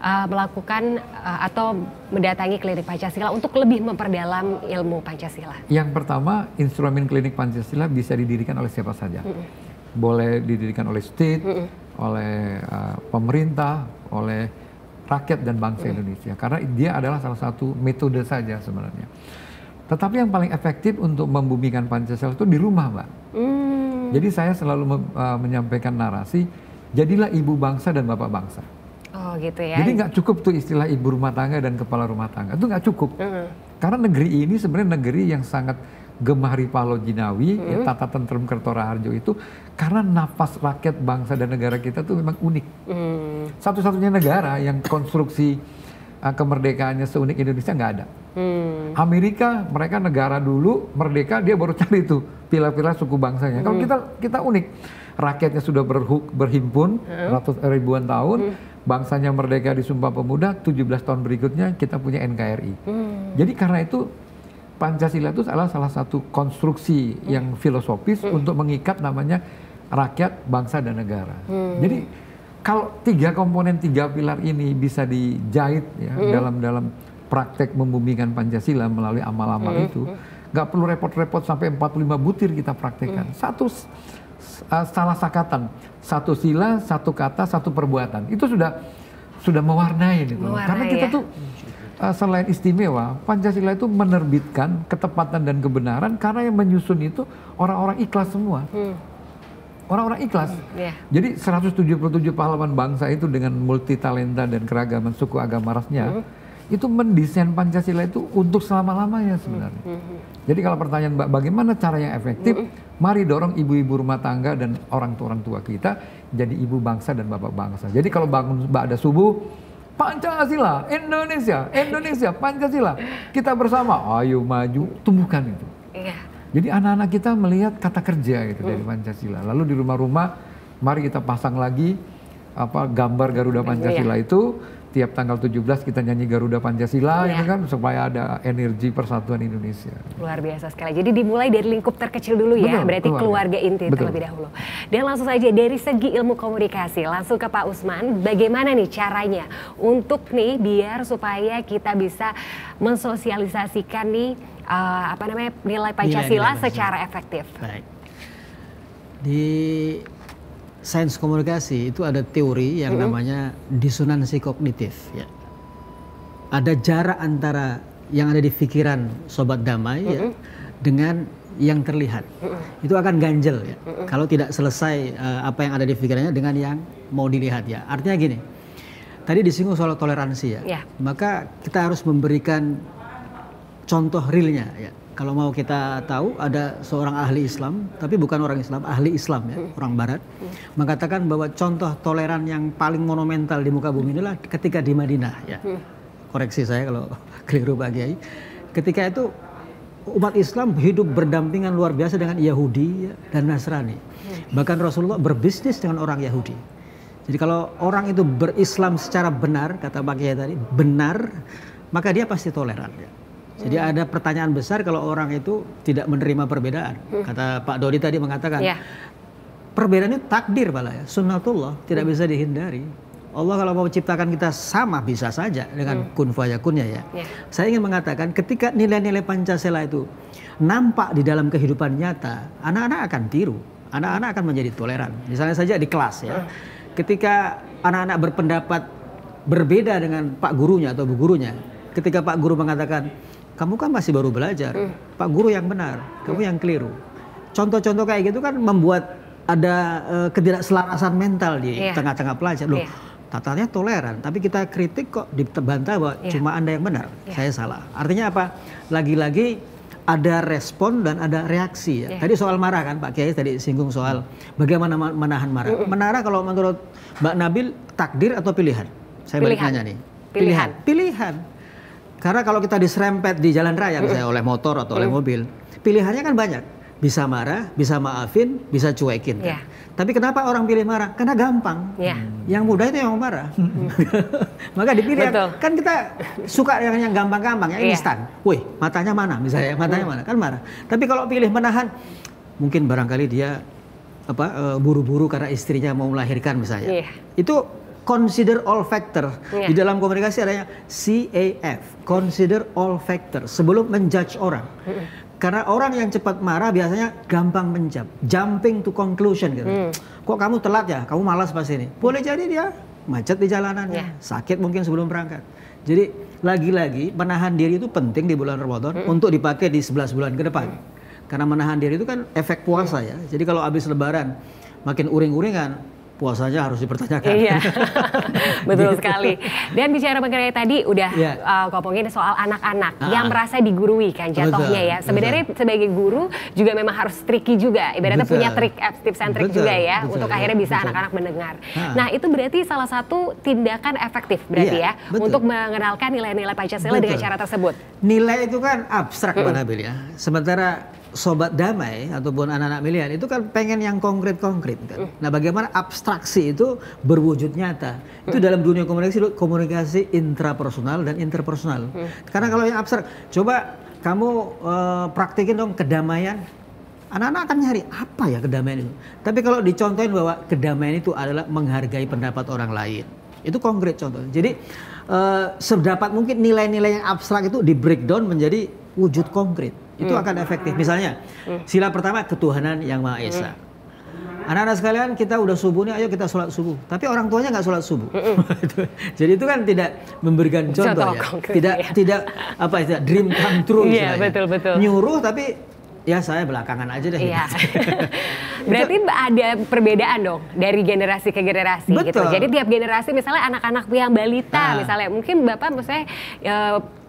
melakukan atau mendatangi klinik Pancasila untuk lebih memperdalam ilmu Pancasila? Yang pertama, instrumen klinik Pancasila bisa didirikan oleh siapa saja. Boleh didirikan oleh state, oleh pemerintah, oleh rakyat dan bangsa Indonesia. Karena dia adalah salah satu metode saja sebenarnya. Tetapi yang paling efektif untuk membumikan Pancasila itu di rumah, Mbak. Jadi saya selalu menyampaikan narasi, jadilah ibu bangsa dan bapak bangsa. Oh gitu ya. Jadi nggak cukup tuh istilah ibu rumah tangga dan kepala rumah tangga, itu nggak cukup. Karena negeri ini sebenarnya negeri yang sangat gemah Ripalo Jinawi, tata tentrem Kertoraharjo itu karena nafas rakyat bangsa dan negara kita tuh memang unik. Satu-satunya negara yang konstruksi kemerdekaannya seunik Indonesia nggak ada. Amerika, mereka negara dulu merdeka, dia baru cari tuh pilar-pilar suku bangsanya. Kalau kita unik, rakyatnya sudah berhimpun ribuan tahun, bangsanya merdeka di Sumpah Pemuda, 17 tahun berikutnya kita punya NKRI. Jadi karena itu Pancasila itu adalah salah satu konstruksi yang filosofis untuk mengikat namanya rakyat, bangsa, dan negara. Jadi kalau 3 komponen 3 pilar ini bisa dijahit ya, dalam praktek membumikan Pancasila melalui amal-amal itu, nggak perlu repot-repot sampai 45 butir kita praktekkan. Satu salah sakatan, 1 sila, 1 kata, 1 perbuatan, itu sudah mewarnai gitu. Karena kita tuh selain istimewa, Pancasila itu menerbitkan ketepatan dan kebenaran karena yang menyusun itu orang-orang ikhlas semua. Orang-orang ikhlas. Jadi 177 pahlawan bangsa itu dengan multi talenta dan keragaman suku agama rasnya, itu mendesain Pancasila itu untuk selama-lamanya sebenarnya. Jadi kalau pertanyaan Mbak, bagaimana cara yang efektif? Mari dorong ibu-ibu rumah tangga dan orang tua kita jadi ibu bangsa dan bapak bangsa. Jadi kalau bangun ba'da subuh, Pancasila, Indonesia, Pancasila, kita bersama, ayo maju, tumbuhkan itu. Jadi anak-anak kita melihat kata kerja gitu dari Pancasila. Lalu di rumah-rumah, mari kita pasang lagi gambar Garuda Pancasila itu. Tiap tanggal 17 kita nyanyi Garuda Pancasila, gitu kan, supaya ada energi persatuan Indonesia. Luar biasa sekali. Jadi dimulai dari lingkup terkecil dulu ya, berarti keluarga inti terlebih dahulu. Dan langsung saja dari segi ilmu komunikasi, langsung ke Pak Usman, bagaimana nih caranya untuk nih biar supaya kita bisa mensosialisasikan nih nilai Pancasila secara efektif. Baik. Di sains komunikasi itu ada teori yang namanya disonansi kognitif. Ya. Ada jarak antara yang ada di pikiran sobat damai ya, dengan yang terlihat. Itu akan ganjel ya. Kalau tidak selesai apa yang ada di pikirannya dengan yang mau dilihat ya. Artinya gini, tadi disinggung soal toleransi ya. Maka kita harus memberikan contoh realnya ya. Kalau mau kita tahu, ada seorang ahli Islam, tapi bukan orang Islam, ahli Islam ya, orang Barat, mengatakan bahwa contoh toleran yang paling monumental di muka bumi inilah ketika di Madinah ya. Koreksi saya kalau keliru Pak Kiai. Ketika itu umat Islam hidup berdampingan luar biasa dengan Yahudi ya, dan Nasrani. Bahkan Rasulullah berbisnis dengan orang Yahudi. Jadi kalau orang itu berislam secara benar, kata Pak Kiai tadi, benar, maka dia pasti toleran ya. Jadi ada pertanyaan besar kalau orang itu tidak menerima perbedaan. Kata Pak Dodi tadi mengatakan, perbedaan itu takdir malah ya, sunnatullah, tidak bisa dihindari. Allah kalau mau ciptakan kita sama bisa saja dengan kun fayakunnya ya. Saya ingin mengatakan ketika nilai-nilai Pancasila itu nampak di dalam kehidupan nyata, anak-anak akan tiru, anak-anak akan menjadi toleran. Misalnya saja di kelas ya, ketika anak-anak berpendapat berbeda dengan pak gurunya atau bu gurunya, ketika pak guru mengatakan, kamu kan masih baru belajar, Pak Guru yang benar, kamu yang keliru. Contoh-contoh kayak gitu kan membuat ada ketidakselarasan mental di Iya. tengah-tengah pelajar. Loh, Iya. katanya toleran, tapi kita kritik kok dibantah bahwa Iya. cuma Anda yang benar, Iya. saya salah. Artinya apa? Lagi-lagi ada respon dan ada reaksi ya. Iya. Tadi soal marah kan Pak Kiai tadi singgung soal bagaimana menahan marah. Menahan kalau menurut Mbak Nabil takdir atau pilihan? Saya balik Pilihan. nanya nih. Pilihan. Pilihan. Karena kalau kita diserempet di jalan raya misalnya oleh motor atau oleh mobil, pilihannya kan banyak. Bisa marah, bisa maafin, bisa cuekin kan. Iya. Tapi kenapa orang pilih marah? Karena gampang. Iya. Yang mudah itu yang mau marah. Maka dipilih. Betul. Kan kita suka yang gampang-gampang, yang Iya. instan. Wih, matanya mana misalnya, matanya mana? Kan marah. Tapi kalau pilih menahan, mungkin barangkali dia buru-buru karena istrinya mau melahirkan misalnya. Iya. Itu consider all factor. Iya. Di dalam komunikasi adanya CAF, consider all factor sebelum menjudge orang. Karena orang yang cepat marah biasanya gampang jumping to conclusion gitu. Kok kamu telat ya? Kamu malas pas ini. Boleh jadi dia macet di jalanannya, sakit mungkin sebelum berangkat. Jadi lagi-lagi menahan diri itu penting di bulan Ramadan untuk dipakai di 11 bulan ke depan. Karena menahan diri itu kan efek puasa ya. Jadi kalau habis lebaran makin uring-uringan, puasanya harus dipertanyakan. Iya, betul sekali. Dan bicara mengenai tadi udah Iya. ngomongin soal anak-anak yang merasa digurui kan jatuhnya Betul, ya. Sebenarnya sebagai guru juga memang harus tricky juga. Ibaratnya Betul. punya trik, tips and trick Betul, juga ya betul, untuk akhirnya bisa betul. anak-anak mendengar. Ah. Nah itu berarti salah satu tindakan efektif berarti Iya, ya betul. untuk mengenalkan nilai-nilai Pancasila dengan Betul. cara tersebut. Nilai itu kan abstrak Mbak Nabil ya. Sementara sobat damai ataupun anak-anak milenial itu kan pengen yang konkret-konkret kan. Nah, bagaimana abstraksi itu berwujud nyata? Itu dalam dunia komunikasi intrapersonal dan interpersonal. Karena kalau yang abstrak, coba kamu praktikin dong kedamaian. Anak-anak akan nyari apa ya kedamaian itu. Tapi kalau dicontohin bahwa kedamaian itu adalah menghargai pendapat orang lain. Itu konkret contoh. Jadi sedapat mungkin nilai-nilai yang abstrak itu di breakdown menjadi wujud konkret. Itu akan efektif. Misalnya, sila pertama ketuhanan yang Maha Esa. Anak-anak sekalian, kita udah subuh nih, ayo kita sholat subuh. Tapi orang tuanya nggak sholat subuh. Jadi itu kan tidak memberikan contoh Contoh ya. konkret, Tidak dream come true. Iya, istilahnya. betul. Nyuruh tapi ya saya belakangan aja deh. Iya. gitu. Berarti ada perbedaan dong dari generasi ke generasi gitu. Betul. Jadi tiap generasi misalnya anak-anak yang balita misalnya mungkin Bapak misalnya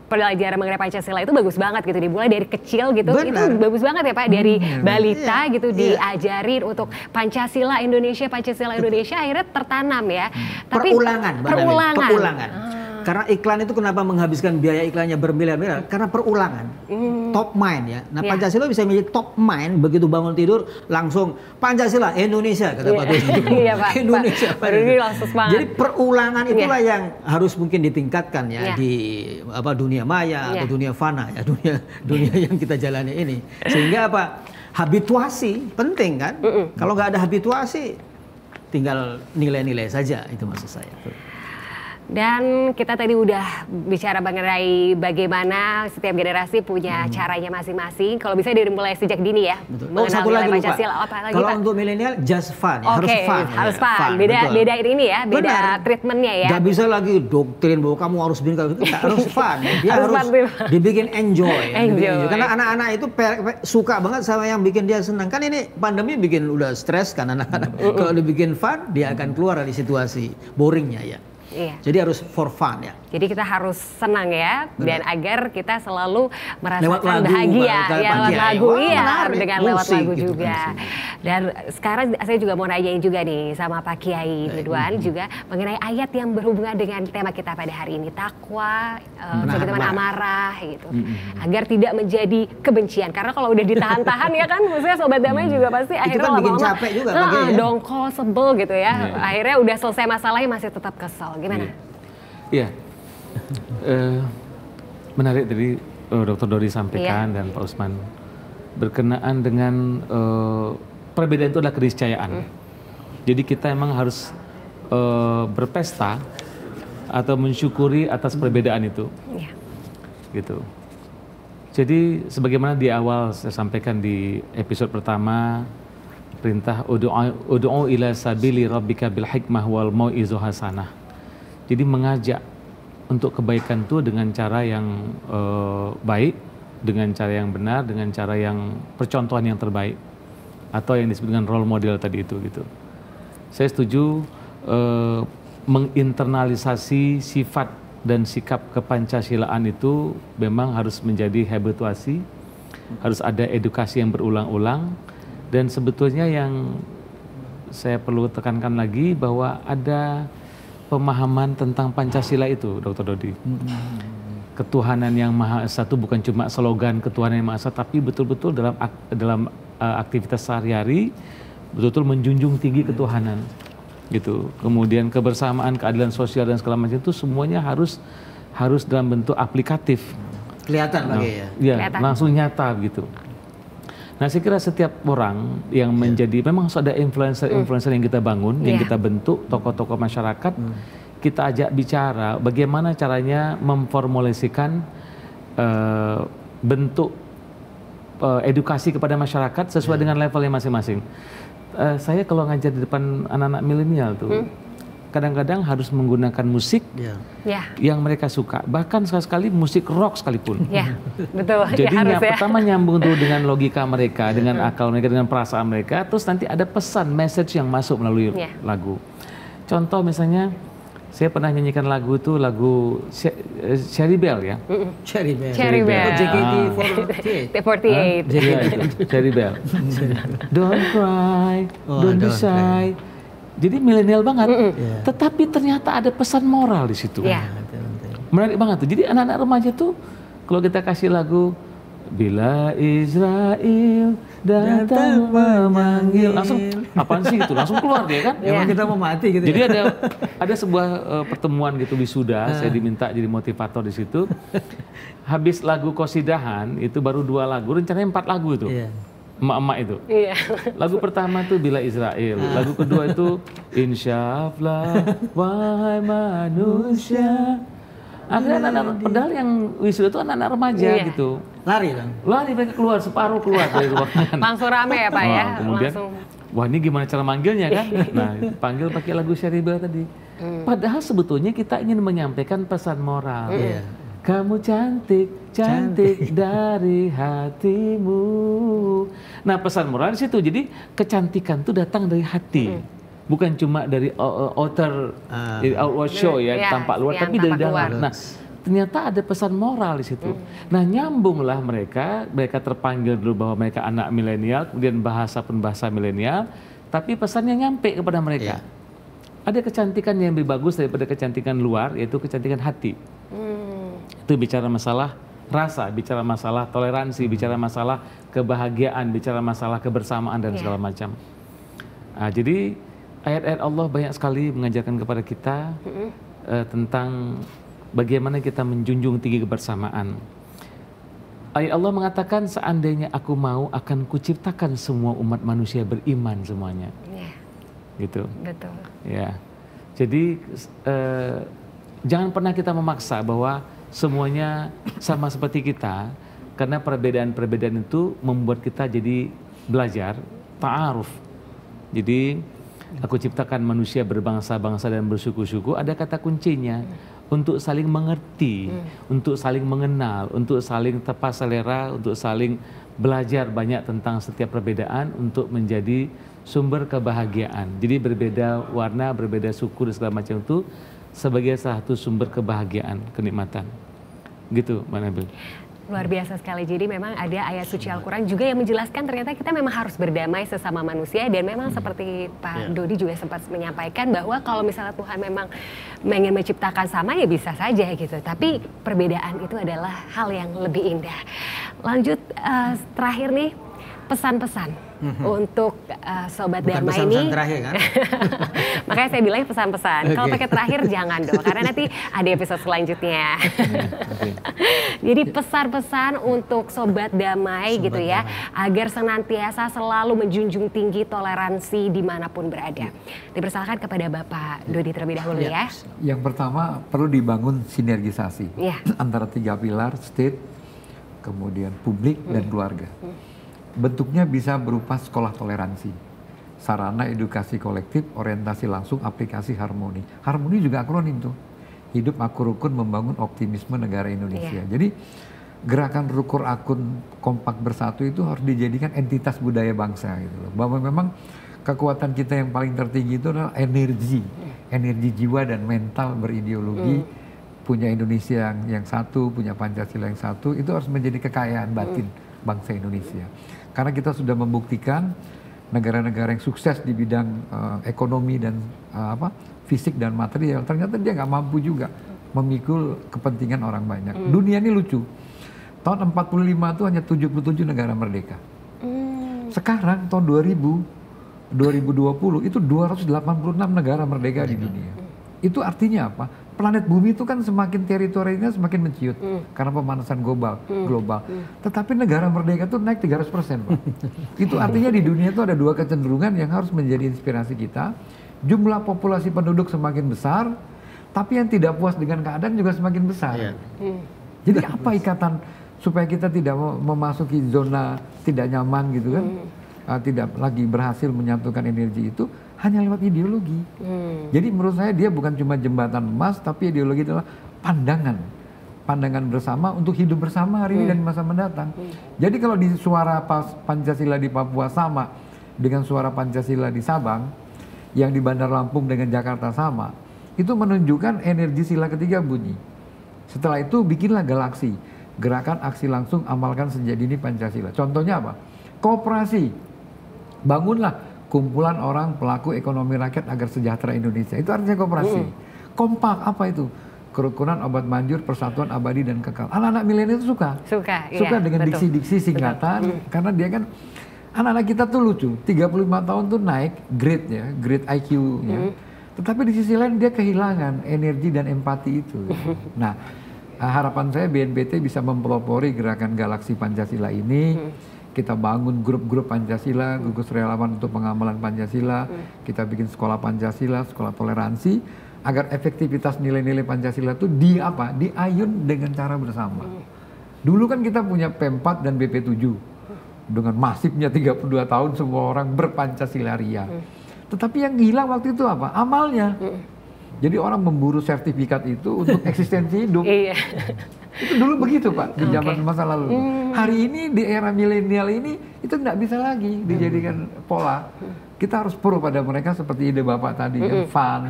pelajaran mengenai Pancasila itu bagus banget gitu dimulai dari kecil gitu. Benar. Itu bagus banget ya Pak dari balita Iya. gitu Iya. diajarin untuk Pancasila Indonesia akhirnya tertanam ya. Tapi Perulangan, Mbak Nabil. perulangan. Perulangan. Karena iklan itu kenapa menghabiskan biaya iklannya bermiliar-miliar? Karena perulangan. Top mind ya. Nah, Iya. Pancasila bisa menjadi top mind begitu bangun tidur langsung Pancasila Indonesia kata Pak Tuh. Iya, Pak. Indonesia. Pak Rudi langsung semangat. Jadi perulangan itulah yang harus mungkin ditingkatkan Iya. ya di dunia maya Iya. atau dunia fana ya, dunia yang kita jalani ini. Sehingga habituasi penting kan? Kalau nggak ada habituasi tinggal nilai-nilai saja itu maksud saya. Dan kita tadi udah bicara mengenai bagaimana setiap generasi punya caranya masing-masing. Kalau bisa dari mulai sejak dini ya. Betul. Mengenal Satu nilai lagi lupa. Pancasila. Apa lagi Kalau Pak? untuk milenial just fun, ya. Oke, harus fun. harus ya. fun. Beda betul. ini ya, beda Benar. treatmentnya ya. Gak bisa lagi doktrin bahwa kamu harus bikin harus fun. Dia Harus harus fun. dibikin enjoy. Enjoy. Karena anak-anak itu suka banget sama yang bikin dia senang. Kan ini pandemi bikin udah stres kan anak-anak. Kalau dibikin fun, dia akan keluar dari situasi boringnya ya. Iya. Jadi harus for fun ya. Jadi kita harus senang ya, dan agar kita selalu Lewat merasakan lagu, bahagia, barangkali ya lewat pagi, lagu, wah, iya, menarik. dengan lewat Musik lagu gitu juga. kan. Dan sekarang saya juga mau nanyain juga nih sama Pak Kiai Ridwan juga mengenai ayat yang berhubungan dengan tema kita pada hari ini, takwa, bagaimana amarah gitu, agar tidak menjadi kebencian. Karena kalau udah ditahan-tahan ya kan, maksudnya sobat damai juga pasti akhirnya kan bikin lama-lama capek juga pakai ya. dongkol, sebel gitu ya. Akhirnya udah selesai masalahnya masih tetap kesel. Gimana? Iya. Menarik tadi Dr. Dori sampaikan dan Pak Usman berkenaan dengan perbedaan itu adalah keniscayaan. Jadi kita emang harus berpesta atau mensyukuri atas perbedaan itu. Iya. Gitu. Jadi sebagaimana di awal saya sampaikan di episode pertama, perintah ud'u ila sabili rabbika bil hikmah wal mau'izah hasanah. Jadi mengajak untuk kebaikan itu dengan cara yang baik, dengan cara yang benar, dengan cara yang percontohan yang terbaik. atau yang disebut dengan role model tadi itu gitu. Saya setuju menginternalisasi sifat dan sikap kepancasilaan itu memang harus menjadi habituasi, harus ada edukasi yang berulang-ulang, dan sebetulnya yang saya perlu tekankan lagi bahwa ada pemahaman tentang Pancasila itu, Dr. Dodi. Ketuhanan yang Maha Esa itu bukan cuma slogan ketuhanan yang Maha Esa, tapi betul-betul dalam aktivitas sehari-hari betul-betul menjunjung tinggi ketuhanan. Gitu. Kemudian kebersamaan, keadilan sosial dan segala macam itu semuanya harus dalam bentuk aplikatif. Kelihatan lagi ya. Ya, Kelihatan. langsung nyata gitu. Nah, saya kira setiap orang yang menjadi, memang harus ada influencer yang kita bangun, yang kita bentuk, tokoh-tokoh masyarakat, kita ajak bicara bagaimana caranya memformulasikan bentuk edukasi kepada masyarakat sesuai dengan levelnya masing-masing. Saya kalau ngajar di depan anak-anak milenial tuh, kadang-kadang harus menggunakan musik yang mereka suka, bahkan sekali-sekali musik rock sekalipun. Ya, betul. Jadi ya, pertama nyambung dulu dengan logika mereka, dengan akal mereka, dengan perasaan mereka, terus nanti ada pesan, message yang masuk melalui lagu. Contoh misalnya, saya pernah nyanyikan lagu itu, lagu Cherry Bell ya. Cherry Bell. Cherry Bell. JKT48. Iya itu, Cherry Bell. Don't cry, don't be shy. Jadi milenial banget, tetapi ternyata ada pesan moral di situ. Menarik banget tuh. Jadi anak-anak remaja tuh kalau kita kasih lagu Bila Israel datang memanggil, langsung apaan sih gitu, langsung keluar dia kan? Emang kita mau mati gitu. Jadi ada sebuah pertemuan gitu wisuda, saya diminta jadi motivator di situ. Habis lagu Qosidahan itu baru 2 lagu, rencananya 4 lagu itu. Emak-emak itu. Lagu pertama tuh Bila Israel, lagu kedua itu Insyaallah wahai manusia. Akhirnya anak-anak, padahal yang wisuda itu anak-anak remaja gitu. Lari dong. Lari mereka keluar, separuh keluar dari ruangan. Langsung rame ya Pak ya? Kemudian, wah ini gimana cara manggilnya kan? Nah, panggil pakai lagu Cherry Bell tadi. Padahal sebetulnya kita ingin menyampaikan pesan moral. Kamu cantik, cantik dari hatimu. Nah, pesan moral di situ. Jadi kecantikan itu datang dari hati. Bukan cuma dari outer outward show ya, tampak luar, tapi dari dalam. Nah, ternyata ada pesan moral di situ. Nah, nyambunglah mereka terpanggil dulu bahwa mereka anak milenial, kemudian bahasa pun bahasa milenial, tapi pesannya nyampe kepada mereka. Ada kecantikan yang lebih bagus daripada kecantikan luar, yaitu kecantikan hati. Itu bicara masalah rasa, bicara masalah toleransi, bicara masalah kebahagiaan, bicara masalah kebersamaan dan segala macam. Nah, jadi ayat-ayat Allah banyak sekali mengajarkan kepada kita tentang bagaimana kita menjunjung tinggi kebersamaan. Ayat Allah mengatakan, seandainya aku mau akan kuciptakan semua umat manusia beriman semuanya. Gitu. Betul. Ya. Jadi jangan pernah kita memaksa bahwa semuanya sama seperti kita, karena perbedaan-perbedaan itu membuat kita jadi belajar ta'aruf. Jadi aku ciptakan manusia berbangsa-bangsa dan bersuku-suku, ada kata kuncinya untuk saling mengerti, untuk saling mengenal, untuk saling tepas selera, untuk saling belajar banyak tentang setiap perbedaan untuk menjadi sumber kebahagiaan. Jadi berbeda warna, berbeda suku dan segala macam itu sebagai salah satu sumber kebahagiaan, kenikmatan. Gitu, Mbak Nabil. Luar biasa sekali. Jadi memang ada ayat suci Al-Quran juga yang menjelaskan ternyata kita memang harus berdamai sesama manusia, dan memang seperti Pak Dodi juga sempat menyampaikan bahwa kalau misalnya Tuhan memang ingin menciptakan sama ya bisa saja gitu. Tapi perbedaan itu adalah hal yang lebih indah. Lanjut terakhir nih, pesan-pesan untuk Sobat Bukan Dharma pesan-pesan ini. terakhir kan? Makanya saya bilang pesan-pesan. Kalau pakai terakhir jangan dong, karena nanti ada episode selanjutnya. Jadi pesan-pesan untuk Sobat Damai gitu ya, agar senantiasa selalu menjunjung tinggi toleransi dimanapun berada. Dipersilakan kepada Bapak Dodi terlebih dahulu ya. Yang pertama perlu dibangun sinergisasi antara 3 pilar, state, kemudian publik dan keluarga. Bentuknya bisa berupa sekolah toleransi, sarana edukasi kolektif, orientasi langsung, aplikasi harmoni. Harmoni juga akronim tuh. Hidup aku rukun membangun optimisme negara Indonesia. Jadi gerakan Rukur Akun Kompak Bersatu itu harus dijadikan entitas budaya bangsa gitu loh. Bahwa memang kekuatan kita yang paling tertinggi itu adalah energi jiwa dan mental berideologi, punya Indonesia yang satu, punya Pancasila yang satu, itu harus menjadi kekayaan batin bangsa Indonesia. Karena kita sudah membuktikan negara-negara yang sukses di bidang ekonomi dan fisik dan material, ternyata dia nggak mampu juga memikul kepentingan orang banyak. Dunia ini lucu. Tahun 45 itu hanya 77 negara merdeka. Sekarang tahun 2020 itu 286 negara merdeka di dunia. Itu artinya apa? Planet bumi itu kan semakin teritorinya semakin menciut karena pemanasan global. Tetapi negara merdeka itu naik 300%, Pak. Itu artinya di dunia itu ada dua kecenderungan yang harus menjadi inspirasi kita. Jumlah populasi penduduk semakin besar, tapi yang tidak puas dengan keadaan juga semakin besar. Jadi apa ikatan supaya kita tidak memasuki zona tidak nyaman gitu kan? Tidak lagi berhasil menyatukan energi itu hanya lewat ideologi. Jadi menurut saya dia bukan cuma jembatan emas, tapi ideologi adalah pandangan bersama untuk hidup bersama hari ini dan masa mendatang. Jadi kalau di suara Pancasila di Papua sama dengan suara Pancasila di Sabang, yang di Bandar Lampung dengan Jakarta sama, itu menunjukkan energi sila ketiga bunyi. Setelah itu bikinlah galaksi, gerakan aksi langsung amalkan sejak dini Pancasila. Contohnya apa? Kooperasi, bangunlah kumpulan orang pelaku ekonomi rakyat agar sejahtera Indonesia. Itu artinya kooperasi. Kompak, apa itu? Kerukunan, obat manjur, persatuan abadi dan kekal. Anak-anak milenial itu suka iya, dengan diksi-diksi singkatan, karena dia kan anak-anak kita tuh lucu. 35 tahun tuh naik grade IQ-nya. Tetapi di sisi lain dia kehilangan energi dan empati itu. Nah, harapan saya BNPT bisa mempelopori gerakan Galaksi Pancasila ini. Kita bangun grup-grup Pancasila, gugus relawan untuk pengamalan Pancasila. Kita bikin sekolah Pancasila, sekolah toleransi, agar efektivitas nilai-nilai Pancasila itu diayun dengan cara bersama. Dulu kan kita punya P4 dan BP7. Dengan masifnya 32 tahun semua orang berpancasilaria. Tetapi yang hilang waktu itu apa? Amalnya. Jadi orang memburu sertifikat itu untuk eksistensi hidup. Itu dulu begitu, Pak, di zaman masa lalu. Hari ini di era milenial ini itu nggak bisa lagi dijadikan pola. Kita harus pro pada mereka seperti ide Bapak tadi, kan, fun.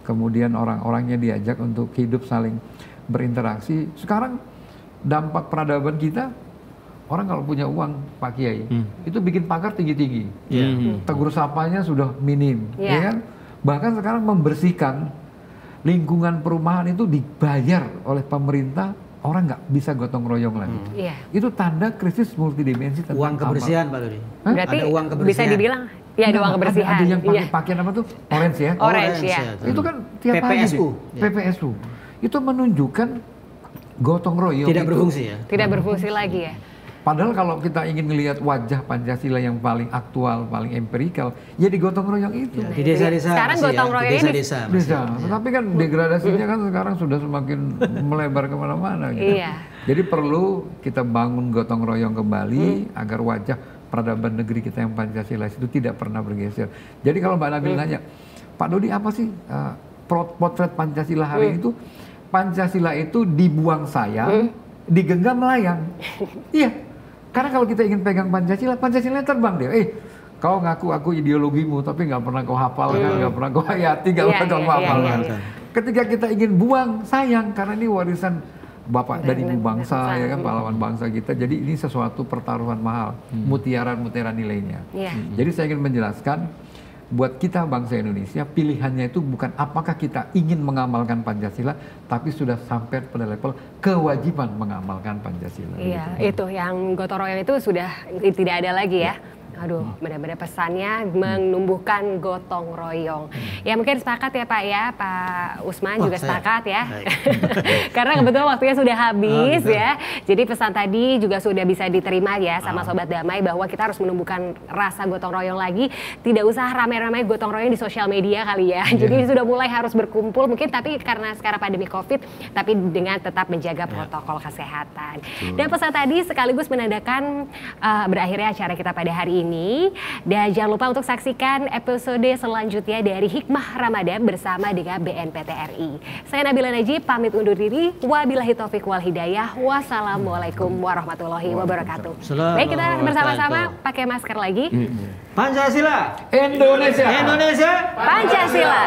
Kemudian orang-orangnya diajak untuk hidup saling berinteraksi. Sekarang dampak peradaban kita, orang kalau punya uang, Pak Kiai, itu bikin pagar tinggi-tinggi. Tegur sapanya sudah minim, ya kan? Bahkan sekarang membersihkan lingkungan perumahan itu dibayar oleh pemerintah, orang nggak bisa gotong royong lagi. Itu tanda krisis multidimensi tentang uang kebersihan, Pak Dodi. Berarti ada uang kebersihan. Bisa dibilang, ya ada uang kebersihan. Ada yang pakai pakaian apa tuh? Orange ya? Orange ya. Itu kan tiap PPSU. hari. PPSU. Itu menunjukkan gotong royong. Tidak berfungsi ya? Tidak berfungsi lagi ya? Padahal kalau kita ingin melihat wajah Pancasila yang paling aktual, paling empirikal, ya di gotong royong itu. Ya, di desa-desa. Sekarang gotong royong ini desa. Tapi kan degradasinya kan sekarang sudah semakin melebar kemana-mana. Gitu. Jadi perlu kita bangun gotong royong kembali agar wajah peradaban negeri kita yang Pancasila itu tidak pernah bergeser. Jadi kalau Mbak Nabil nanya, Pak Dodi apa sih potret Pancasila hari ini tuh? Pancasila itu dibuang sayang, digenggam melayang. Iya. Karena kalau kita ingin pegang Pancasila, Pancasila terbang dia. Kau ngaku aku ideologimu, tapi nggak pernah kau hafalkan, nggak pernah kau hayati, nggak pernah kau hafalkan. Ketika kita ingin buang, sayang, karena ini warisan bapak dan ibu bangsa, ya kan, pahlawan bangsa kita. Jadi ini sesuatu pertaruhan mahal, mutiara-mutiara nilainya. Jadi saya ingin menjelaskan, buat kita bangsa Indonesia, pilihannya itu bukan apakah kita ingin mengamalkan Pancasila, tapi sudah sampai pada level kewajiban mengamalkan Pancasila. Iya, itu yang gotong royong itu sudah tidak ada lagi ya. Aduh, benar-benar pesannya menumbuhkan gotong royong. Ya mungkin sepakat ya Pak ya, Pak Usman juga sepakat ya. Karena kebetulan waktunya sudah habis ya. Jadi pesan tadi juga sudah bisa diterima ya sama Sobat Damai, bahwa kita harus menumbuhkan rasa gotong royong lagi. Tidak usah ramai-ramai gotong royong di sosial media kali ya. Jadi sudah mulai harus berkumpul mungkin, tapi karena sekarang pandemi COVID, tapi dengan tetap menjaga protokol kesehatan. Dan pesan tadi sekaligus menandakan berakhirnya acara kita pada hari ini. Dan jangan lupa untuk saksikan episode selanjutnya dari Hikmah Ramadan bersama dengan BNPT RI. Saya Nabila Najib, pamit undur diri. Wabillahi taufiq wal hidayah. Wassalamualaikum warahmatullahi wabarakatuh. Baik, kita bersama-sama pakai masker lagi. Pancasila, Indonesia, Indonesia, Pancasila.